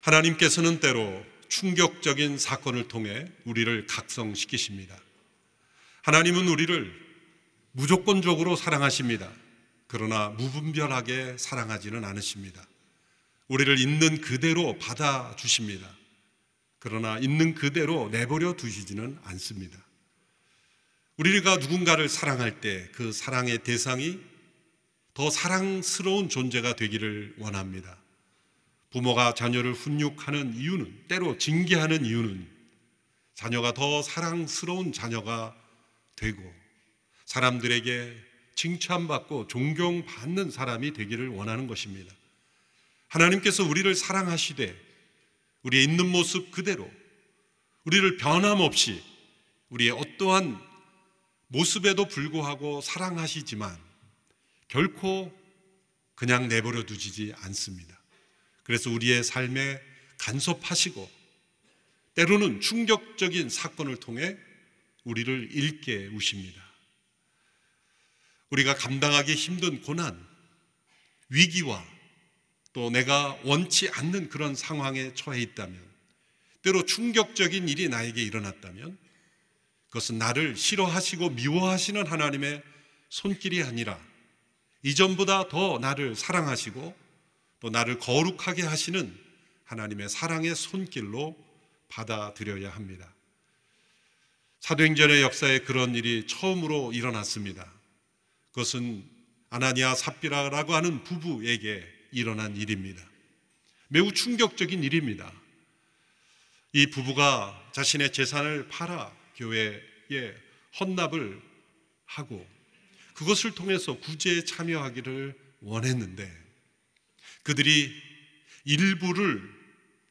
하나님께서는 때로 충격적인 사건을 통해 우리를 각성시키십니다. 하나님은 우리를 무조건적으로 사랑하십니다. 그러나 무분별하게 사랑하지는 않으십니다. 우리를 있는 그대로 받아주십니다. 그러나 있는 그대로 내버려 두시지는 않습니다. 우리가 누군가를 사랑할 때 그 사랑의 대상이 더 사랑스러운 존재가 되기를 원합니다. 부모가 자녀를 훈육하는 이유는, 때로 징계하는 이유는 자녀가 더 사랑스러운 자녀가 되고 사람들에게 칭찬받고 존경받는 사람이 되기를 원하는 것입니다. 하나님께서 우리를 사랑하시되 우리의 있는 모습 그대로 우리를 변함없이 우리의 어떠한 모습에도 불구하고 사랑하시지만 결코 그냥 내버려 두시지 않습니다. 그래서 우리의 삶에 간섭하시고 때로는 충격적인 사건을 통해 우리를 일깨우십니다. 우리가 감당하기 힘든 고난, 위기와 또 내가 원치 않는 그런 상황에 처해 있다면, 때로 충격적인 일이 나에게 일어났다면 그것은 나를 싫어하시고 미워하시는 하나님의 손길이 아니라 이전보다 더 나를 사랑하시고 또 나를 거룩하게 하시는 하나님의 사랑의 손길로 받아들여야 합니다. 사도행전의 역사에 그런 일이 처음으로 일어났습니다. 그것은 아나니아 삽비라라고 하는 부부에게 일어난 일입니다. 매우 충격적인 일입니다. 이 부부가 자신의 재산을 팔아 교회에 헌납을 하고 그것을 통해서 구제에 참여하기를 원했는데 그들이 일부를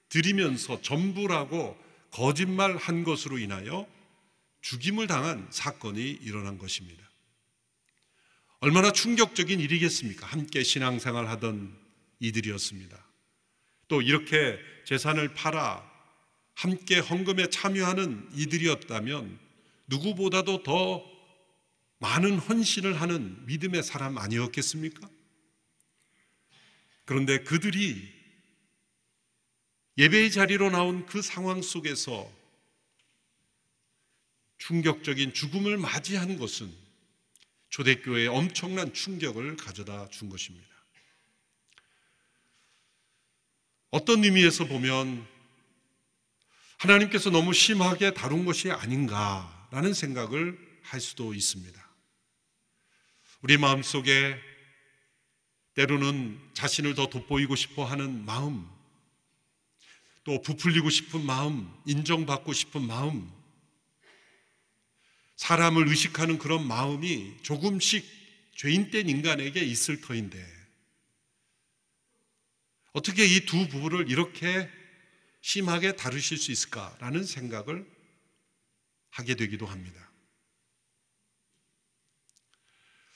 드리면서 전부라고 거짓말한 것으로 인하여 죽임을 당한 사건이 일어난 것입니다. 얼마나 충격적인 일이겠습니까? 함께 신앙생활 하던 이들이었습니다. 또 이렇게 재산을 팔아 함께 헌금에 참여하는 이들이었다면 누구보다도 더 많은 헌신을 하는 믿음의 사람 아니었겠습니까? 그런데 그들이 예배의 자리로 나온 그 상황 속에서 충격적인 죽음을 맞이한 것은 초대교회에 엄청난 충격을 가져다 준 것입니다. 어떤 의미에서 보면 하나님께서 너무 심하게 다룬 것이 아닌가라는 생각을 할 수도 있습니다. 우리 마음속에 때로는 자신을 더 돋보이고 싶어 하는 마음, 또 부풀리고 싶은 마음, 인정받고 싶은 마음, 사람을 의식하는 그런 마음이 조금씩 죄인된 인간에게 있을 터인데 어떻게 이 두 부부를 이렇게 심하게 다루실 수 있을까라는 생각을 하게 되기도 합니다.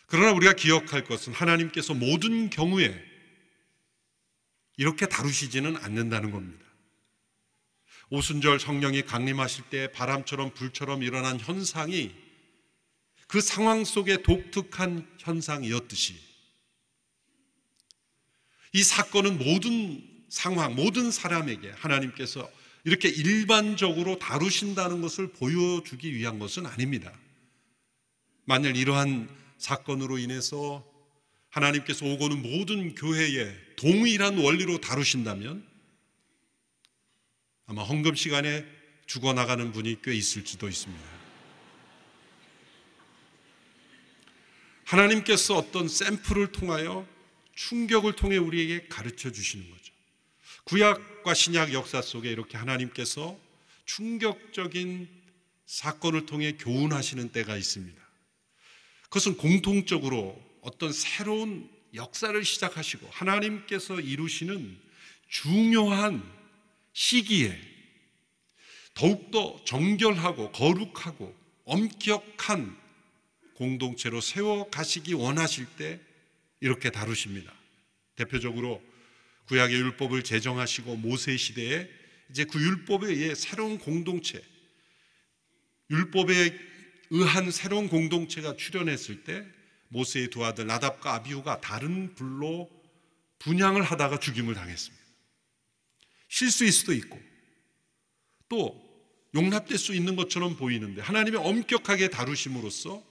그러나 우리가 기억할 것은 하나님께서 모든 경우에 이렇게 다루시지는 않는다는 겁니다. 오순절 성령이 강림하실 때 바람처럼 불처럼 일어난 현상이 그 상황 속에 독특한 현상이었듯이 이 사건은 모든 상황, 모든 사람에게 하나님께서 이렇게 일반적으로 다루신다는 것을 보여주기 위한 것은 아닙니다. 만일 이러한 사건으로 인해서 하나님께서 오고는 모든 교회에 동일한 원리로 다루신다면 아마 헌금 시간에 죽어나가는 분이 꽤 있을지도 있습니다. 하나님께서 어떤 샘플을 통하여 충격을 통해 우리에게 가르쳐 주시는 거죠. 구약과 신약 역사 속에 이렇게 하나님께서 충격적인 사건을 통해 교훈하시는 때가 있습니다. 그것은 공통적으로 어떤 새로운 역사를 시작하시고 하나님께서 이루시는 중요한 시기에 더욱더 정결하고 거룩하고 엄격한 공동체로 세워가시기 원하실 때 이렇게 다루십니다. 대표적으로 구약의 율법을 제정하시고 모세 시대에 이제 그 율법에 의해 새로운 공동체, 율법에 의한 새로운 공동체가 출현했을 때 모세의 두 아들 나답과 아비후가 다른 불로 분향을 하다가 죽임을 당했습니다. 실수일 수도 있고 또 용납될 수 있는 것처럼 보이는데 하나님이 엄격하게 다루심으로써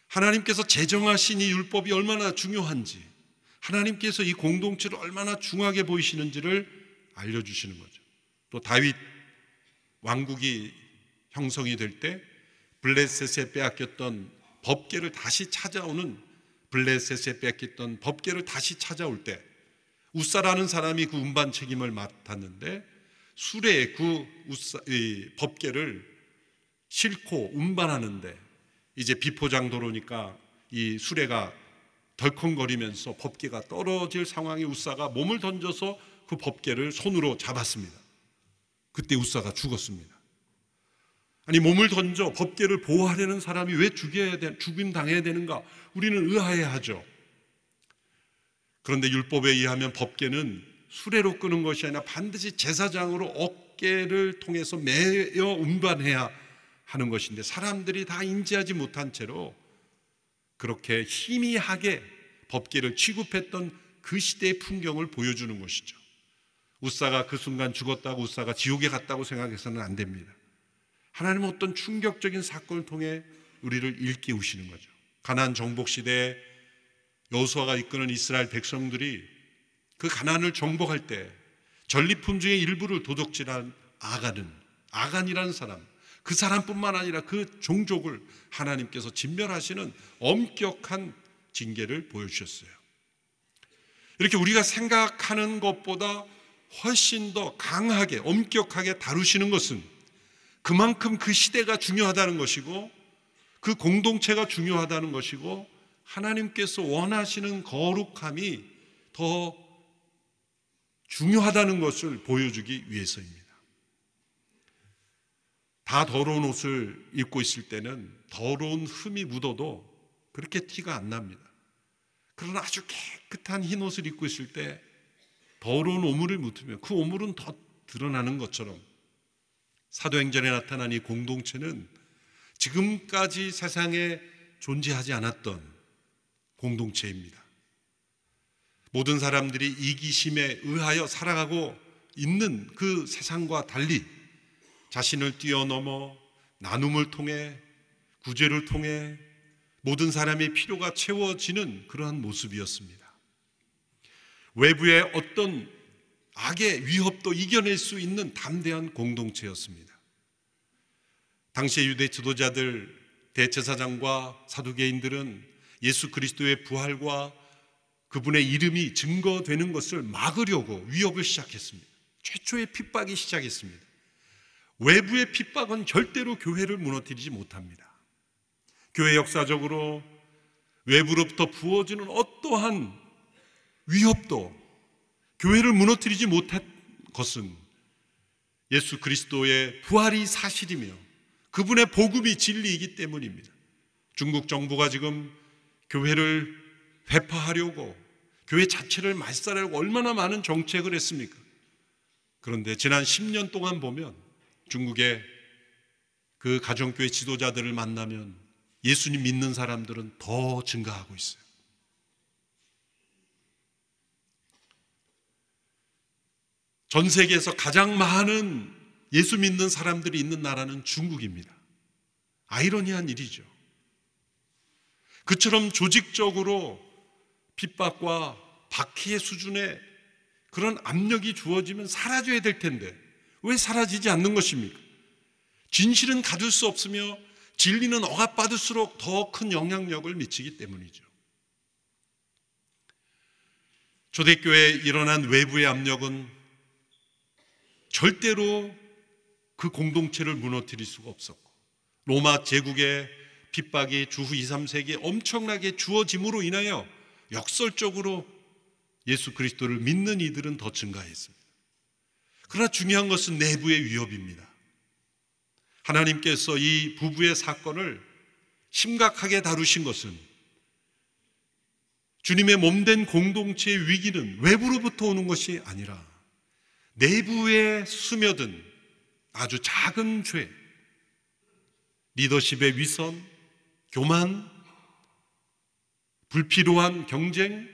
하나님께서 제정하신 이 율법이 얼마나 중요한지, 하나님께서 이 공동체를 얼마나 중하게 보이시는지를 알려주시는 거죠. 또 다윗 왕국이 형성이 될 때 블레셋에 빼앗겼던 법궤를 다시 찾아오는, 블레셋에 빼앗겼던 법궤를 다시 찾아올 때 우사라는 사람이 그 운반 책임을 맡았는데 수레에 이 법궤를 싣고 운반하는데 이제 비포장도로니까 이 수레가 덜컹거리면서 법궤가 떨어질 상황에 우사가 몸을 던져서 그 법궤를 손으로 잡았습니다. 그때 우사가 죽었습니다. 아니, 몸을 던져 법궤를 보호하려는 사람이 왜 죽임 당해야 되는가? 우리는 의아해하죠. 그런데 율법에 의하면 법궤는 수레로 끄는 것이 아니라 반드시 제사장으로 어깨를 통해서 매여 운반해야 하는 것인데 사람들이 다 인지하지 못한 채로 그렇게 희미하게 법궤를 취급했던 그 시대의 풍경을 보여주는 것이죠. 우사가 그 순간 죽었다고 우사가 지옥에 갔다고 생각해서는 안 됩니다. 하나님은 어떤 충격적인 사건을 통해 우리를 일깨우시는 거죠. 가나안 정복 시대에 여호수아가 이끄는 이스라엘 백성들이 그 가나안을 정복할 때 전리품 중에 일부를 도적질한 아간이라는 사람, 그 사람뿐만 아니라 그 종족을 하나님께서 진멸하시는 엄격한 징계를 보여주셨어요. 이렇게 우리가 생각하는 것보다 훨씬 더 강하게 엄격하게 다루시는 것은 그만큼 그 시대가 중요하다는 것이고 그 공동체가 중요하다는 것이고 하나님께서 원하시는 거룩함이 더 중요하다는 것을 보여주기 위해서입니다. 다 더러운 옷을 입고 있을 때는 더러운 흠이 묻어도 그렇게 티가 안 납니다. 그러나 아주 깨끗한 흰 옷을 입고 있을 때 더러운 오물을 묻으면 그 오물은 더 드러나는 것처럼 사도행전에 나타난 이 공동체는 지금까지 세상에 존재하지 않았던 공동체입니다. 모든 사람들이 이기심에 의하여 살아가고 있는 그 세상과 달리 자신을 뛰어넘어 나눔을 통해 구제를 통해 모든 사람의 필요가 채워지는 그러한 모습이었습니다. 외부의 어떤 악의 위협도 이겨낼 수 있는 담대한 공동체였습니다. 당시의 유대 지도자들, 대제사장과 사두개인들은 예수 그리스도의 부활과 그분의 이름이 증거되는 것을 막으려고 위협을 시작했습니다. 최초의 핍박이 시작했습니다. 외부의 핍박은 절대로 교회를 무너뜨리지 못합니다. 교회 역사적으로 외부로부터 부어지는 어떠한 위협도 교회를 무너뜨리지 못한 것은 예수 그리스도의 부활이 사실이며 그분의 복음이 진리이기 때문입니다. 중국 정부가 지금 교회를 회파하려고 교회 자체를 말살하려고 얼마나 많은 정책을 했습니까? 그런데 지난 10년 동안 보면 중국의 그 가정교회 지도자들을 만나면 예수님 믿는 사람들은 더 증가하고 있어요. 전 세계에서 가장 많은 예수 믿는 사람들이 있는 나라는 중국입니다. 아이러니한 일이죠. 그처럼 조직적으로 핍박과 박해의 수준의 그런 압력이 주어지면 사라져야 될 텐데 왜 사라지지 않는 것입니까? 진실은 가둘 수 없으며 진리는 억압받을수록 더 큰 영향력을 미치기 때문이죠. 초대교회에 일어난 외부의 압력은 절대로 그 공동체를 무너뜨릴 수가 없었고 로마 제국의 핍박이 주후 2, 3세기에 엄청나게 주어짐으로 인하여 역설적으로 예수 그리스도를 믿는 이들은 더 증가했습니다. 그러나 중요한 것은 내부의 위협입니다. 하나님께서 이 부부의 사건을 심각하게 다루신 것은 주님의 몸된 공동체의 위기는 외부로부터 오는 것이 아니라 내부에 스며든 아주 작은 죄, 리더십의 위선, 교만, 불필요한 경쟁,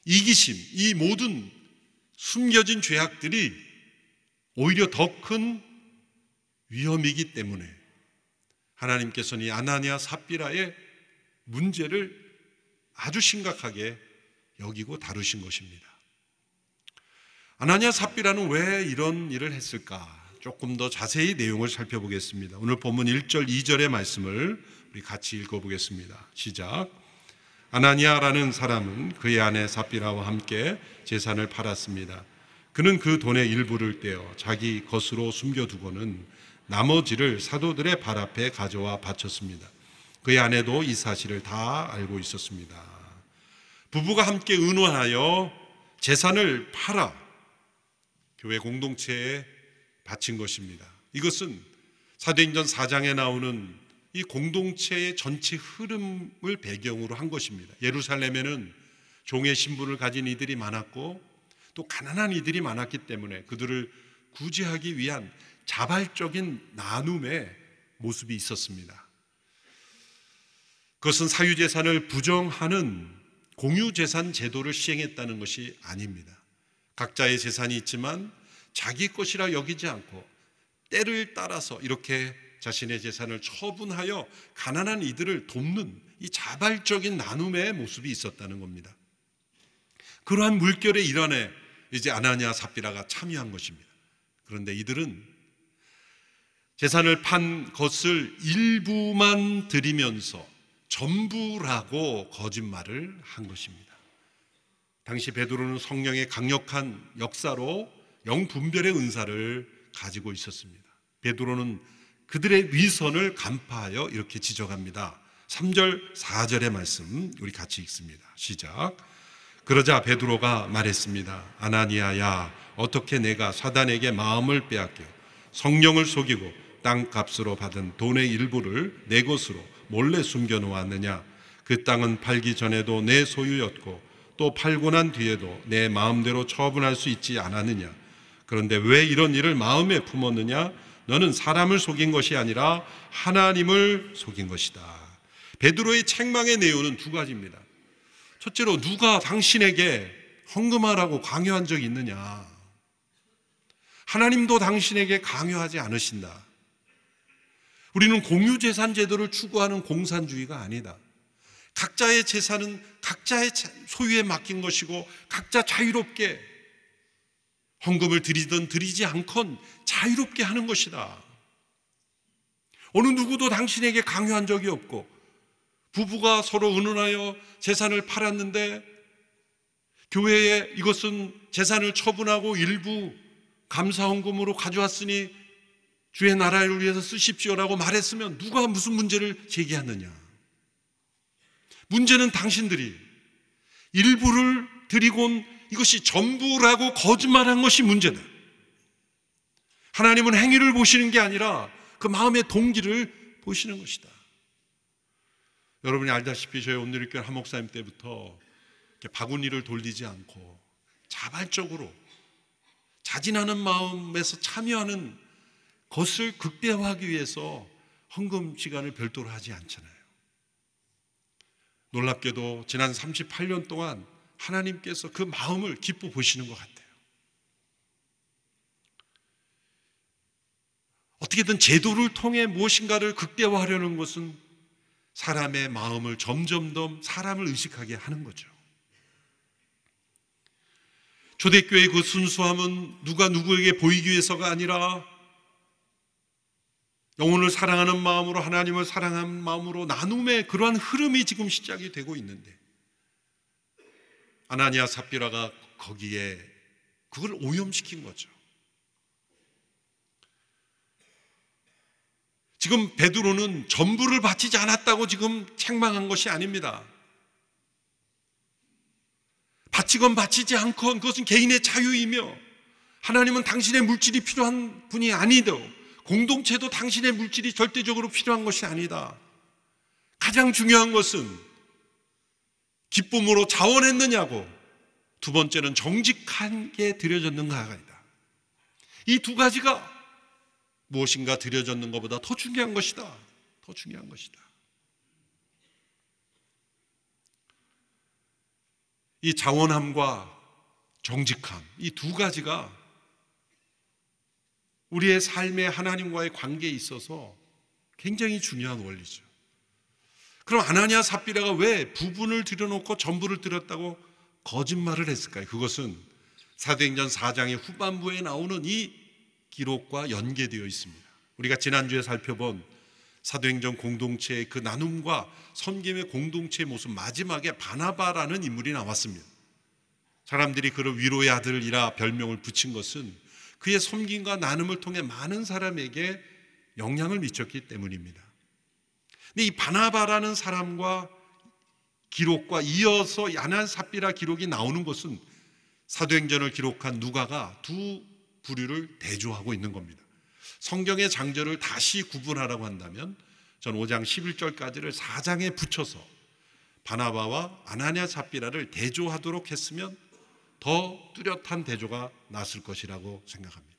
이기심, 이 모든 숨겨진 죄악들이 오히려 더 큰 위험이기 때문에 하나님께서는 이 아나니아 삽비라의 문제를 아주 심각하게 여기고 다루신 것입니다. 아나니아 삽비라는 왜 이런 일을 했을까? 조금 더 자세히 내용을 살펴보겠습니다. 오늘 본문 1절 2절의 말씀을 우리 같이 읽어보겠습니다. 시작. 아나니아라는 사람은 그의 아내 삽비라와 함께 재산을 팔았습니다. 그는 그 돈의 일부를 떼어 자기 것으로 숨겨두고는 나머지를 사도들의 발 앞에 가져와 바쳤습니다. 그의 아내도 이 사실을 다 알고 있었습니다. 부부가 함께 의논하여 재산을 팔아 교회 공동체에 바친 것입니다. 이것은 사도행전 4장에 나오는 이 공동체의 전체 흐름을 배경으로 한 것입니다. 예루살렘에는 종의 신분을 가진 이들이 많았고 또 가난한 이들이 많았기 때문에 그들을 구제하기 위한 자발적인 나눔의 모습이 있었습니다. 그것은 사유재산을 부정하는 공유재산 제도를 시행했다는 것이 아닙니다. 각자의 재산이 있지만 자기 것이라 여기지 않고 때를 따라서 이렇게 자신의 재산을 처분하여 가난한 이들을 돕는 이 자발적인 나눔의 모습이 있었다는 겁니다. 그러한 물결의 일환에 이제 아나니아 삽비라가 참여한 것입니다. 그런데 이들은 재산을 판 것을 일부만 드리면서 전부라고 거짓말을 한 것입니다. 당시 베드로는 성령의 강력한 역사로 영분별의 은사를 가지고 있었습니다. 베드로는 그들의 위선을 간파하여 이렇게 지적합니다. 3절 4절의 말씀 우리 같이 읽습니다. 시작. 그러자 베드로가 말했습니다. 아나니아야, 어떻게 내가 사단에게 마음을 빼앗겨 성령을 속이고 땅값으로 받은 돈의 일부를 내 것으로 몰래 숨겨놓았느냐? 그 땅은 팔기 전에도 내 소유였고 또 팔고 난 뒤에도 내 마음대로 처분할 수 있지 않았느냐? 그런데 왜 이런 일을 마음에 품었느냐? 너는 사람을 속인 것이 아니라 하나님을 속인 것이다. 베드로의 책망의 내용은 두 가지입니다. 첫째로, 누가 당신에게 헌금하라고 강요한 적이 있느냐? 하나님도 당신에게 강요하지 않으신다. 우리는 공유재산 제도를 추구하는 공산주의가 아니다. 각자의 재산은 각자의 소유에 맡긴 것이고 각자 자유롭게 헌금을 드리든 드리지 않건 자유롭게 하는 것이다. 어느 누구도 당신에게 강요한 적이 없고, 부부가 서로 의논하여 재산을 팔았는데 교회에 이것은 재산을 처분하고 일부 감사헌금으로 가져왔으니 주의 나라를 위해서 쓰십시오라고 말했으면 누가 무슨 문제를 제기하느냐? 문제는 당신들이 일부를 드리곤 이것이 전부라고 거짓말한 것이 문제다. 하나님은 행위를 보시는 게 아니라 그 마음의 동기를 보시는 것이다. 여러분이 알다시피 저희 온누리교회 한 목사님 때부터 바구니를 돌리지 않고 자발적으로 자진하는 마음에서 참여하는 것을 극대화하기 위해서 헌금 시간을 별도로 하지 않잖아요. 놀랍게도 지난 38년 동안 하나님께서 그 마음을 기뻐 보시는 것 같아요. 어떻게든 제도를 통해 무엇인가를 극대화하려는 것은 사람의 마음을 점점 더 사람을 의식하게 하는 거죠. 초대교회의 그 순수함은 누가 누구에게 보이기 위해서가 아니라 영혼을 사랑하는 마음으로, 하나님을 사랑하는 마음으로 나눔의 그러한 흐름이 지금 시작이 되고 있는데, 아나니아 삽비라가 거기에 그걸 오염시킨 거죠. 지금 베드로는 전부를 바치지 않았다고 지금 책망한 것이 아닙니다. 바치건 바치지 않건 그것은 개인의 자유이며, 하나님은 당신의 물질이 필요한 분이 아니도, 공동체도 당신의 물질이 절대적으로 필요한 것이 아니다. 가장 중요한 것은 기쁨으로 자원했느냐고, 두 번째는 정직하게 드려졌는가가 아니다. 이 두 가지가 무엇인가 드려졌는 것보다 더 중요한 것이다. 더 중요한 것이다. 이 자원함과 정직함, 이 두 가지가 우리의 삶의 하나님과의 관계에 있어서 굉장히 중요한 원리죠. 그럼 아나니아 삽비라가 왜 부분을 들여놓고 전부를 드렸다고 거짓말을 했을까요? 그것은 사도행전 4장의 후반부에 나오는 이 기록과 연계되어 있습니다. 우리가 지난주에 살펴본 사도행전 공동체의 그 나눔과 섬김의 공동체의 모습, 마지막에 바나바라는 인물이 나왔습니다. 사람들이 그를 위로의 아들이라 별명을 붙인 것은 그의 섬김과 나눔을 통해 많은 사람에게 영향을 미쳤기 때문입니다. 근데 이 바나바라는 사람과 기록과 이어서 아나니아 삽비라 기록이 나오는 것은 사도행전을 기록한 누가가 두 부류를 대조하고 있는 겁니다. 성경의 장절을 다시 구분하라고 한다면 전 5장 11절까지를 4장에 붙여서 바나바와 아나니아 삽비라를 대조하도록 했으면 더 뚜렷한 대조가 났을 것이라고 생각합니다.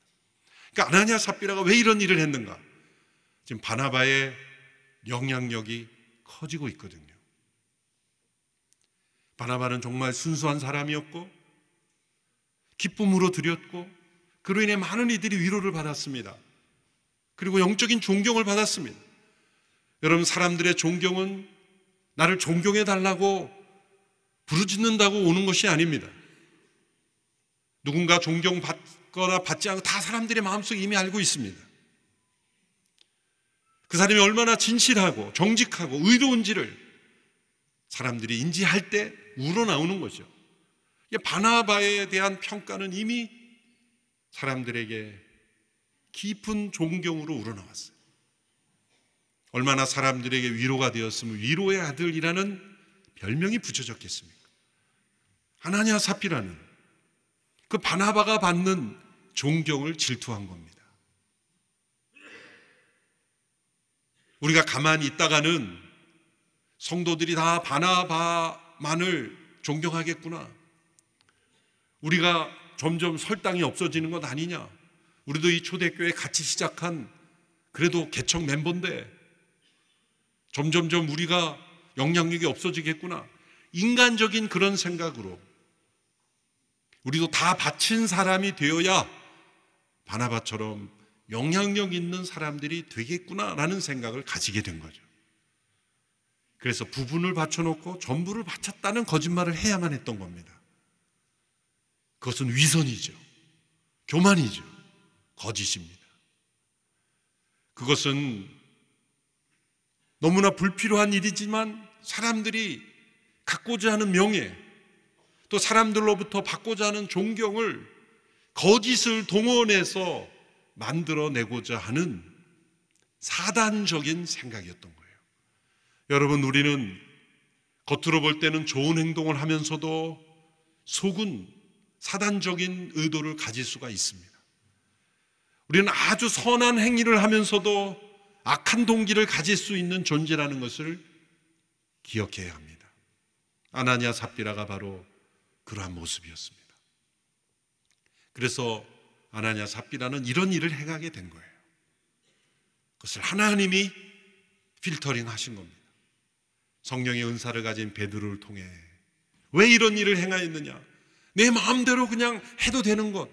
그러니까 아나니아 삽비라가 왜 이런 일을 했는가? 지금 바나바의 영향력이 커지고 있거든요. 바나바는 정말 순수한 사람이었고 기쁨으로 드렸고 그로 인해 많은 이들이 위로를 받았습니다. 그리고 영적인 존경을 받았습니다. 여러분, 사람들의 존경은 나를 존경해 달라고 부르짖는다고 오는 것이 아닙니다. 누군가 존경받거나 받지 않고 다 사람들의 마음속에 이미 알고 있습니다. 그 사람이 얼마나 진실하고 정직하고 의로운지를 사람들이 인지할 때 우러나오는 거죠. 바나바에 대한 평가는 이미 사람들에게 깊은 존경으로 우러나왔어요. 얼마나 사람들에게 위로가 되었으면 위로의 아들이라는 별명이 붙여졌겠습니까? 아나니아 삽비라는 그 바나바가 받는 존경을 질투한 겁니다. 우리가 가만히 있다가는 성도들이 다 바나바만을 존경하겠구나, 우리가 점점 설당이 없어지는 것 아니냐, 우리도 이 초대교회 같이 시작한 그래도 개척 멤버인데 점점점 우리가 영향력이 없어지겠구나, 인간적인 그런 생각으로 우리도 다 바친 사람이 되어야 바나바처럼 영향력 있는 사람들이 되겠구나라는 생각을 가지게 된 거죠. 그래서 부분을 바쳐놓고 전부를 바쳤다는 거짓말을 해야만 했던 겁니다. 그것은 위선이죠. 교만이죠. 거짓입니다. 그것은 너무나 불필요한 일이지만 사람들이 갖고자 하는 명예, 또 사람들로부터 받고자 하는 존경을 거짓을 동원해서 만들어내고자 하는 사단적인 생각이었던 거예요. 여러분, 우리는 겉으로 볼 때는 좋은 행동을 하면서도 속은 사단적인 의도를 가질 수가 있습니다. 우리는 아주 선한 행위를 하면서도 악한 동기를 가질 수 있는 존재라는 것을 기억해야 합니다. 아나니아 삽비라가 바로 그러한 모습이었습니다. 그래서 아나니아 삽비라는 이런 일을 행하게 된 거예요. 그것을 하나님이 필터링 하신 겁니다. 성령의 은사를 가진 베드로를 통해. 왜 이런 일을 행하였느냐? 내 마음대로 그냥 해도 되는 것,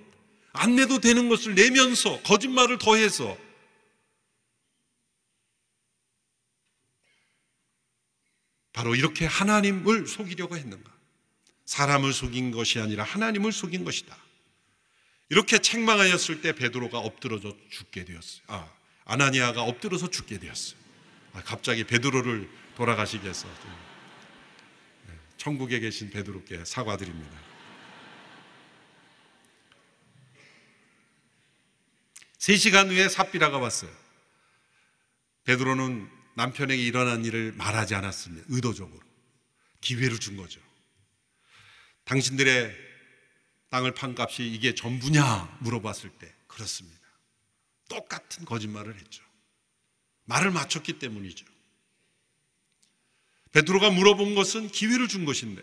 안 내도 되는 것을 내면서 거짓말을 더해서 바로 이렇게 하나님을 속이려고 했는가? 사람을 속인 것이 아니라 하나님을 속인 것이다. 이렇게 책망하였을 때 베드로가 엎드러져 죽게 되었어요. 아나니아가 엎드려서 죽게 되었어요. 갑자기 베드로를 돌아가시게 해서 천국에 계신 베드로께 사과드립니다. 세 시간 후에 삽비라가 왔어요. 베드로는 남편에게 일어난 일을 말하지 않았습니다. 의도적으로 기회를 준 거죠. 당신들의 땅을 판 값이 이게 전부냐 물어봤을 때 그렇습니다. 똑같은 거짓말을 했죠. 말을 맞췄기 때문이죠. 베드로가 물어본 것은 기회를 준 것인데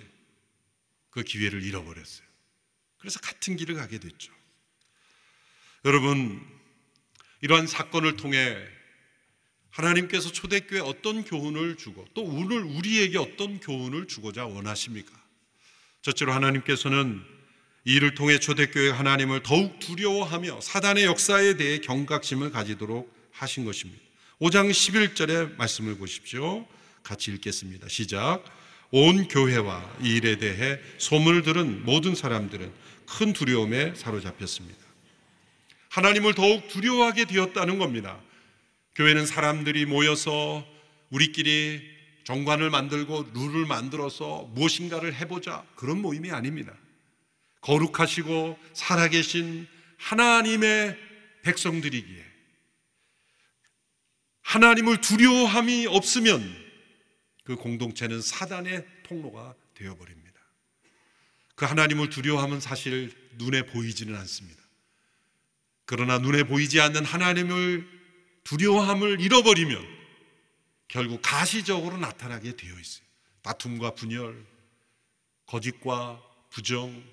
그 기회를 잃어버렸어요. 그래서 같은 길을 가게 됐죠. 여러분, 이러한 사건을 통해 하나님께서 초대교회에 어떤 교훈을 주고 또 오늘 우리에게 어떤 교훈을 주고자 원하십니까? 첫째로 하나님께서는 이 일을 통해 초대교회가 하나님을 더욱 두려워하며 사단의 역사에 대해 경각심을 가지도록 하신 것입니다. 5장 11절의 말씀을 보십시오. 같이 읽겠습니다. 시작. 온 교회와 이 일에 대해 소문을 들은 모든 사람들은 큰 두려움에 사로잡혔습니다. 하나님을 더욱 두려워하게 되었다는 겁니다. 교회는 사람들이 모여서 우리끼리 정관을 만들고 룰을 만들어서 무엇인가를 해보자, 그런 모임이 아닙니다. 거룩하시고 살아계신 하나님의 백성들이기에 하나님을 두려워함이 없으면 그 공동체는 사단의 통로가 되어버립니다. 그 하나님을 두려워함은 사실 눈에 보이지는 않습니다. 그러나 눈에 보이지 않는 하나님을 두려워함을 잃어버리면 결국 가시적으로 나타나게 되어 있어요. 다툼과 분열, 거짓과 부정,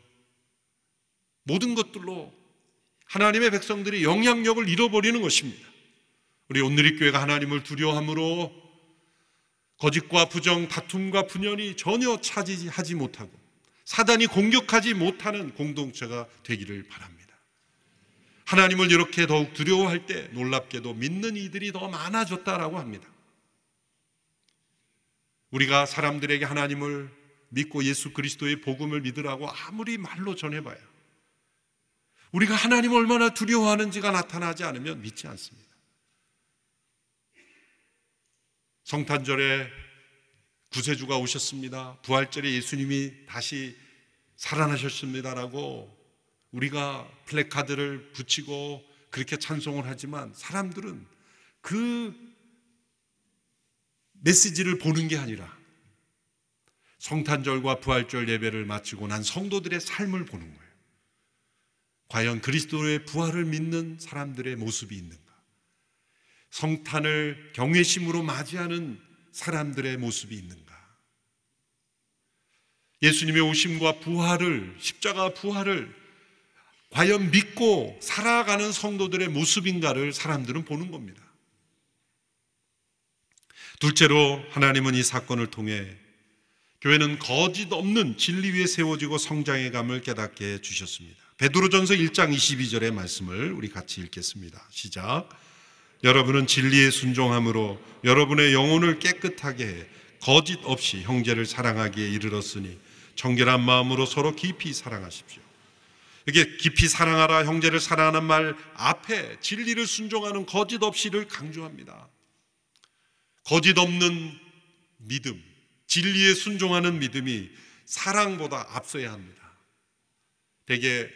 모든 것들로 하나님의 백성들이 영향력을 잃어버리는 것입니다. 우리 온누리교회가 하나님을 두려워함으로 거짓과 부정, 다툼과 분열이 전혀 차지하지 못하고 사단이 공격하지 못하는 공동체가 되기를 바랍니다. 하나님을 이렇게 더욱 두려워할 때 놀랍게도 믿는 이들이 더 많아졌다라고 합니다. 우리가 사람들에게 하나님을 믿고 예수 그리스도의 복음을 믿으라고 아무리 말로 전해봐야 우리가 하나님을 얼마나 두려워하는지가 나타나지 않으면 믿지 않습니다. 성탄절에 구세주가 오셨습니다. 부활절에 예수님이 다시 살아나셨습니다라고 우리가 플래카드를 붙이고 그렇게 찬송을 하지만 사람들은 그 메시지를 보는 게 아니라 성탄절과 부활절 예배를 마치고 난 성도들의 삶을 보는 거예요. 과연 그리스도의 부활을 믿는 사람들의 모습이 있는가? 성탄을 경외심으로 맞이하는 사람들의 모습이 있는가? 예수님의 오심과 부활을, 십자가 부활을 과연 믿고 살아가는 성도들의 모습인가를 사람들은 보는 겁니다. 둘째로 하나님은 이 사건을 통해 교회는 거짓 없는 진리 위에 세워지고 성장의 감을 깨닫게 해주셨습니다. 베드로전서 1장 22절의 말씀을 우리 같이 읽겠습니다. 시작. 여러분은 진리에 순종함으로 여러분의 영혼을 깨끗하게 해 거짓 없이 형제를 사랑하기에 이르렀으니 정결한 마음으로 서로 깊이 사랑하십시오. 이게 깊이 사랑하라, 형제를 사랑하는 말 앞에 진리를 순종하는 거짓 없이를 강조합니다. 거짓 없는 믿음, 진리에 순종하는 믿음이 사랑보다 앞서야 합니다. 대개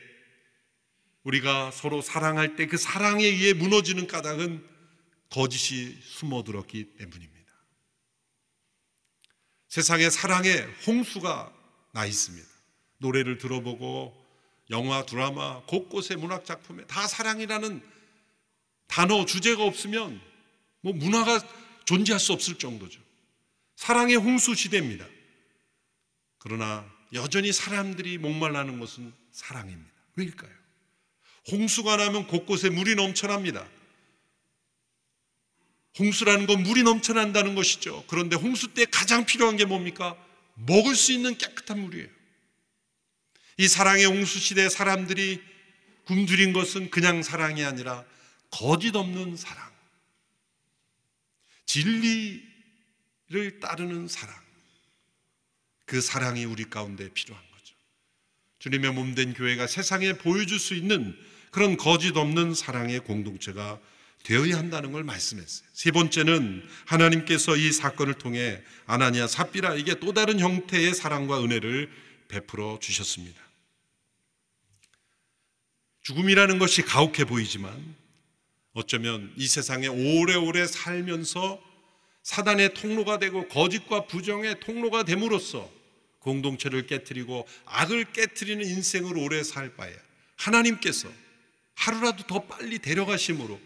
우리가 서로 사랑할 때 그 사랑에 의해 무너지는 까닭은 거짓이 숨어들었기 때문입니다. 세상에 사랑의 홍수가 나 있습니다. 노래를 들어보고 영화, 드라마, 곳곳의 문학작품에 다 사랑이라는 단어, 주제가 없으면 뭐 문화가 존재할 수 없을 정도죠. 사랑의 홍수 시대입니다. 그러나 여전히 사람들이 목말라는 것은 사랑입니다. 왜일까요? 홍수가 나면 곳곳에 물이 넘쳐납니다. 홍수라는 건 물이 넘쳐난다는 것이죠. 그런데 홍수 때 가장 필요한 게 뭡니까? 먹을 수 있는 깨끗한 물이에요. 이 사랑의 홍수 시대에 사람들이 굶주린 것은 그냥 사랑이 아니라 거짓 없는 사랑, 진리를 따르는 사랑, 그 사랑이 우리 가운데 필요한 거죠. 주님의 몸된 교회가 세상에 보여줄 수 있는 그런 거짓 없는 사랑의 공동체가 되어야 한다는 걸 말씀했어요. 세 번째는 하나님께서 이 사건을 통해 아나니아 삽비라에게 또 다른 형태의 사랑과 은혜를 베풀어 주셨습니다. 죽음이라는 것이 가혹해 보이지만 어쩌면 이 세상에 오래오래 살면서 사단의 통로가 되고 거짓과 부정의 통로가 됨으로써 공동체를 깨트리고 악을 깨트리는 인생을 오래 살 바에 하나님께서 하루라도 더 빨리 데려가심으로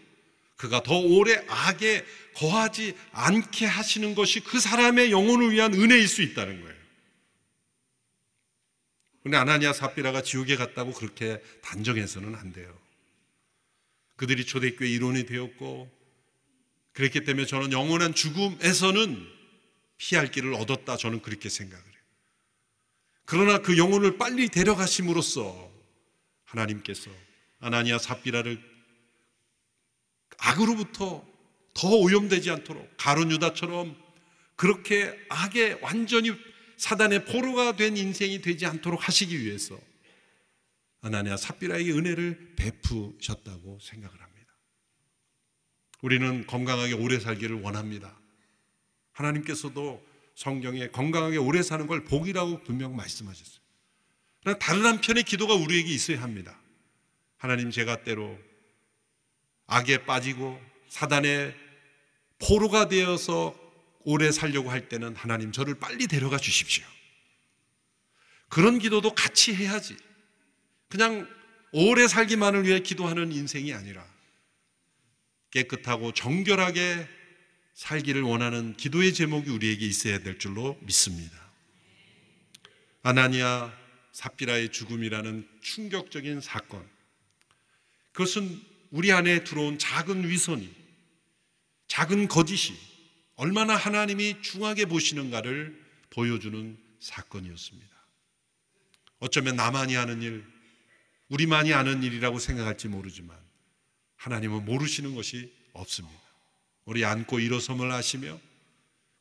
그가 더 오래 악에 거하지 않게 하시는 것이 그 사람의 영혼을 위한 은혜일 수 있다는 거예요. 그런데 아나니아 삽비라가 지옥에 갔다고 그렇게 단정해서는 안 돼요. 그들이 초대교회 일원이 되었고 그랬기 때문에 저는 영원한 죽음에서는 피할 길을 얻었다, 저는 그렇게 생각을 해요. 그러나 그 영혼을 빨리 데려가심으로써 하나님께서 아나니아 삽비라를 악으로부터 더 오염되지 않도록 가룟 유다처럼 그렇게 악에 완전히 사단의 포로가 된 인생이 되지 않도록 하시기 위해서 아나니아 삽비라에게 은혜를 베푸셨다고 생각을 합니다. 우리는 건강하게 오래 살기를 원합니다. 하나님께서도 성경에 건강하게 오래 사는 걸 복이라고 분명 말씀하셨어요. 그러나 다른 한편의 기도가 우리에게 있어야 합니다. 하나님, 제가 때로 악에 빠지고 사단의 포로가 되어서 오래 살려고 할 때는 하나님, 저를 빨리 데려가 주십시오. 그런 기도도 같이 해야지. 그냥 오래 살기만을 위해 기도하는 인생이 아니라 깨끗하고 정결하게 살기를 원하는 기도의 제목이 우리에게 있어야 될 줄로 믿습니다. 아나니아 삽비라의 죽음이라는 충격적인 사건, 그것은 우리 안에 들어온 작은 위선이, 작은 거짓이 얼마나 하나님이 중하게 보시는가를 보여주는 사건이었습니다. 어쩌면 나만이 아는 일, 우리만이 아는 일이라고 생각할지 모르지만 하나님은 모르시는 것이 없습니다. 우리 안고 일어섬을 하시며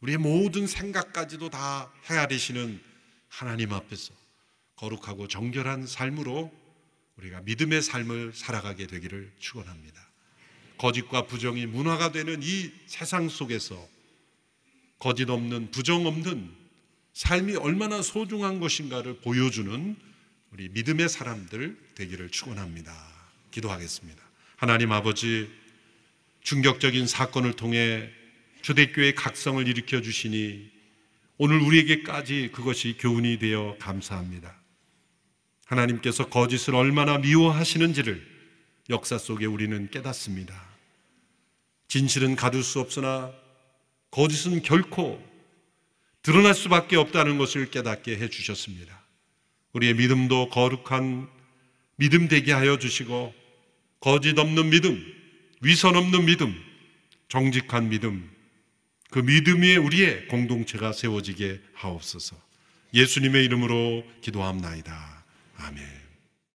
우리의 모든 생각까지도 다 헤아리시는 하나님 앞에서 거룩하고 정결한 삶으로 우리가 믿음의 삶을 살아가게 되기를 축원합니다. 거짓과 부정이 문화가 되는 이 세상 속에서 거짓 없는, 부정 없는 삶이 얼마나 소중한 것인가를 보여주는 우리 믿음의 사람들 되기를 축원합니다. 기도하겠습니다. 하나님 아버지, 충격적인 사건을 통해 초대교회의 각성을 일으켜 주시니 오늘 우리에게까지 그것이 교훈이 되어 감사합니다. 하나님께서 거짓을 얼마나 미워하시는지를 역사 속에 우리는 깨닫습니다. 진실은 가둘 수 없으나 거짓은 결코 드러날 수밖에 없다는 것을 깨닫게 해주셨습니다. 우리의 믿음도 거룩한 믿음 되게 하여 주시고 거짓 없는 믿음, 위선 없는 믿음, 정직한 믿음, 그 믿음 위에 우리의 공동체가 세워지게 하옵소서. 예수님의 이름으로 기도합나이다. 아멘.